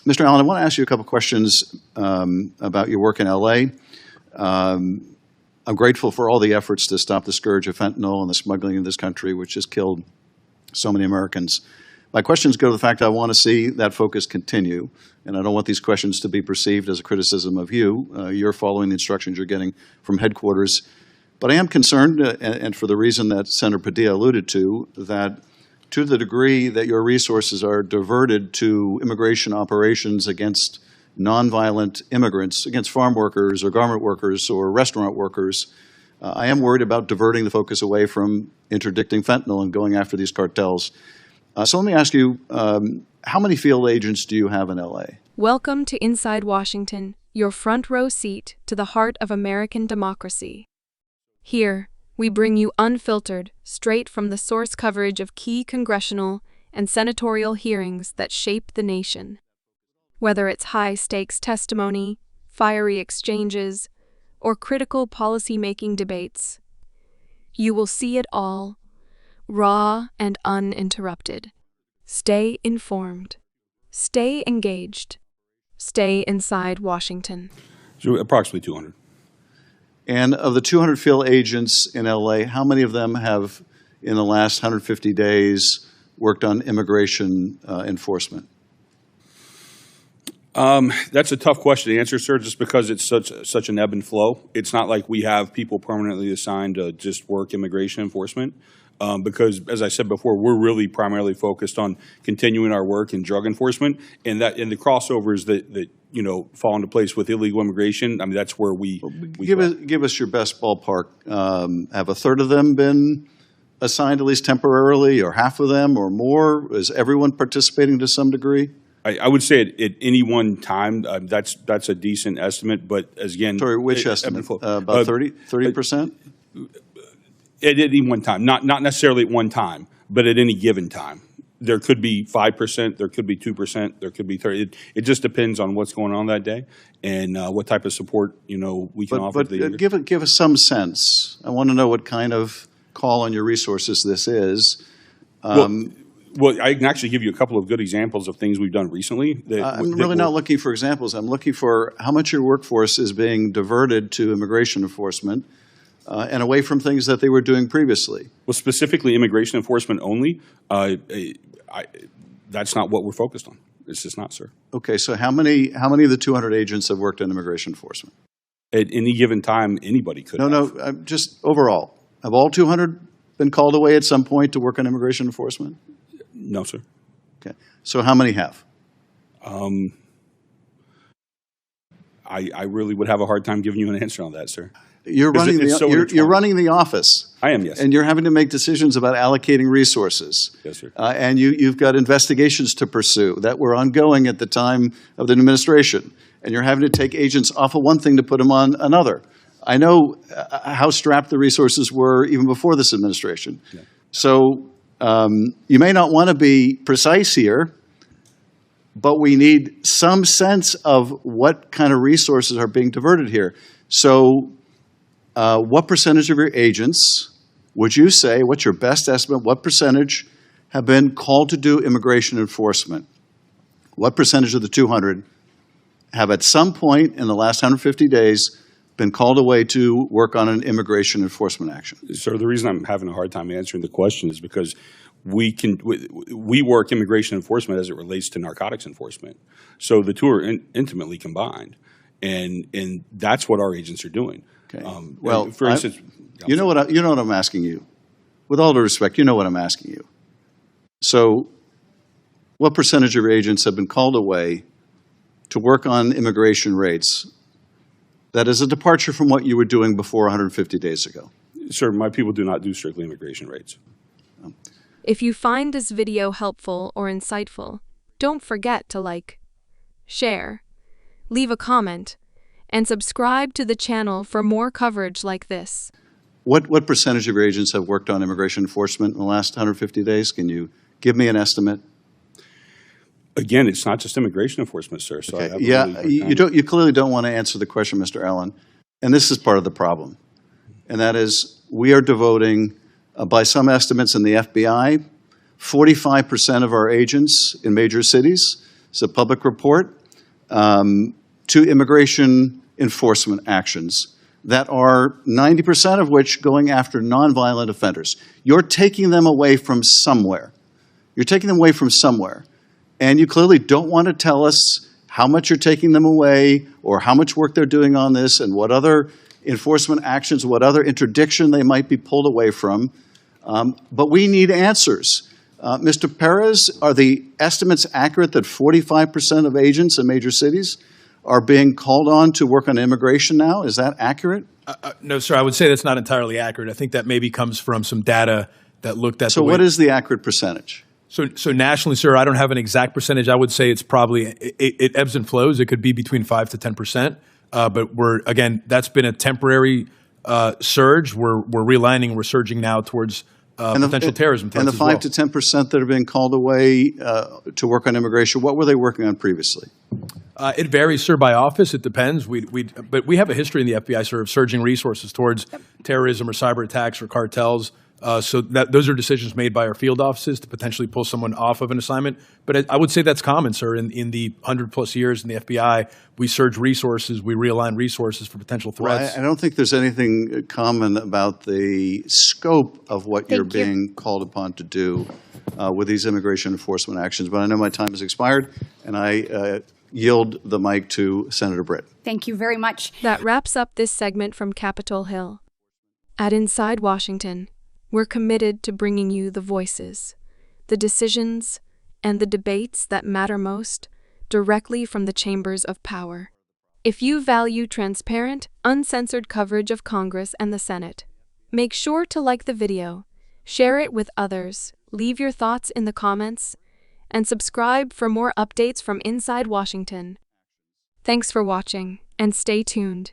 Mr. Allen, I want to ask you a couple questions about your work in L.A. I'm grateful for all the efforts to stop the scourge of fentanyl and the smuggling in this country, which has killed so many Americans. My questions go to the fact I want to see that focus continue, and I don't want these questions to be perceived as a criticism of you. You're following the instructions you're getting from headquarters. But I am concerned, and for the reason that Senator Padilla alluded to the degree that your resources are diverted to immigration operations against nonviolent immigrants, against farm workers or garment workers or restaurant workers, I am worried about diverting the focus away from interdicting fentanyl and going after these cartels. So let me ask you, how many field agents do you have in L.A.? Welcome to Inside Washington, your front row seat to the heart of American democracy. Here, we bring you unfiltered, straight from the source coverage of key congressional and senatorial hearings that shape the nation. Whether it's high-stakes testimony, fiery exchanges, or critical policy-making debates, you will see it all, raw and uninterrupted. Stay informed. Stay engaged. Stay inside Washington. So approximately 200. And of the 200 field agents in L.A., how many of them have, in the last 150 days, worked on immigration enforcement? That's a tough question to answer, sir, just because it's such an ebb and flow. It's not like we have people permanently assigned to just work immigration enforcement. Because, as I said before, we're really primarily focused on continuing our work in drug enforcement, and the crossovers that fall into place with illegal immigration. I mean, that's where we give us your best ballpark. Have a third of them been assigned at least temporarily, or half of them, or more? Is everyone participating to some degree? I would say at any one time, that's a decent estimate. But as again, sorry, which estimate? About 30%? At any one time, not necessarily at one time, but at any given time. There could be 5%, there could be 2%, there could be 30%. It just depends on what's going on that day and what type of support we can offer. But give us some sense. I want to know what kind of call on your resources this is. Well, I can actually give you a couple of good examples of things we've done recently. I'm really not looking for examples. I'm looking for how much your workforce is being diverted to immigration enforcement and away from things that they were doing previously. Well, specifically immigration enforcement only, that's not what we're focused on. It's just not, sir. Okay, so how many of the 200 agents have worked in immigration enforcement? At any given time, anybody could have. No, just overall. Have all 200 been called away at some point to work on immigration enforcement? No, sir. Okay, so how many have? I really would have a hard time giving you an answer on that, sir. You're running the office. I am, yes. And you're having to make decisions about allocating resources. Yes, sir. And you've got investigations to pursue that were ongoing at the time of the administration. And you're having to take agents off of one thing to put them on another. I know how strapped the resources were even before this administration. Yeah. So you may not want to be precise here, but we need some sense of what kind of resources are being diverted here. So what percentage of your agents, would you say, what's your best estimate, what percentage have been called to do immigration enforcement? What percentage of the 200 have at some point in the last 150 days been called away to work on an immigration enforcement action? Sir, the reason I'm having a hard time answering the question is because we work immigration enforcement as it relates to narcotics enforcement. So the two are intimately combined, and that's what our agents are doing. Okay. Well, for instance, you know what I'm asking you. With all due respect, you know what I'm asking you. So, what percentage of your agents have been called away to work on immigration raids? That is a departure from what you were doing before 150 days ago. Sir, my people do not do strictly immigration raids. If you find this video helpful or insightful, don't forget to like, share, leave a comment, and subscribe to the channel for more coverage like this. What percentage of your agents have worked on immigration enforcement in the last 150 days? Can you give me an estimate? Again, it's not just immigration enforcement, sir. So okay. You clearly don't want to answer the question, Mr. Allen, and this is part of the problem. And that is, we are devoting, by some estimates in the FBI, 45% of our agents in major cities It's a public report to immigration enforcement actions that are 90% of which going after nonviolent offenders. You're taking them away from somewhere. You're taking them away from somewhere. And you clearly don't want to tell us how much you're taking them away or how much work they're doing on this and what other enforcement actions, what other interdiction they might be pulled away from. But we need answers. Mr. Perez, are the estimates accurate that 45% of agents in major cities are being called on to work on immigration now? Is that accurate? No, sir. I would say that's not entirely accurate. I think that maybe comes from some data that looked at. So what is the accurate percentage? So nationally, sir, I don't have an exact percentage. I would say it's probably it ebbs and flows. It could be between 5 to 10%. But that's been a temporary surge. We're realigning. We're surging now towards potential terrorism threats. And the 5 to 10% that are being called away to work on immigration, what were they working on previously? It varies, sir, by office. It depends. But we have a history in the FBI, sir, of surging resources towards terrorism or cyber attacks or cartels. So those are decisions made by our field offices to potentially pull someone off of an assignment. But I would say that's common, sir. In the 100-plus years in the FBI, we surge resources, we realign resources for potential threats. Well, I don't think there's anything common about the scope of what you're being called upon to do with these immigration enforcement actions. But I know my time has expired, and I yield the mic to Senator Britt. Thank you very much. That wraps up this segment from Capitol Hill. At Inside Washington, we're committed to bringing you the voices, the decisions, and the debates that matter most directly from the chambers of power. If you value transparent, uncensored coverage of Congress and the Senate, make sure to like the video, share it with others, leave your thoughts in the comments, and subscribe for more updates from Inside Washington. Thanks for watching, and stay tuned.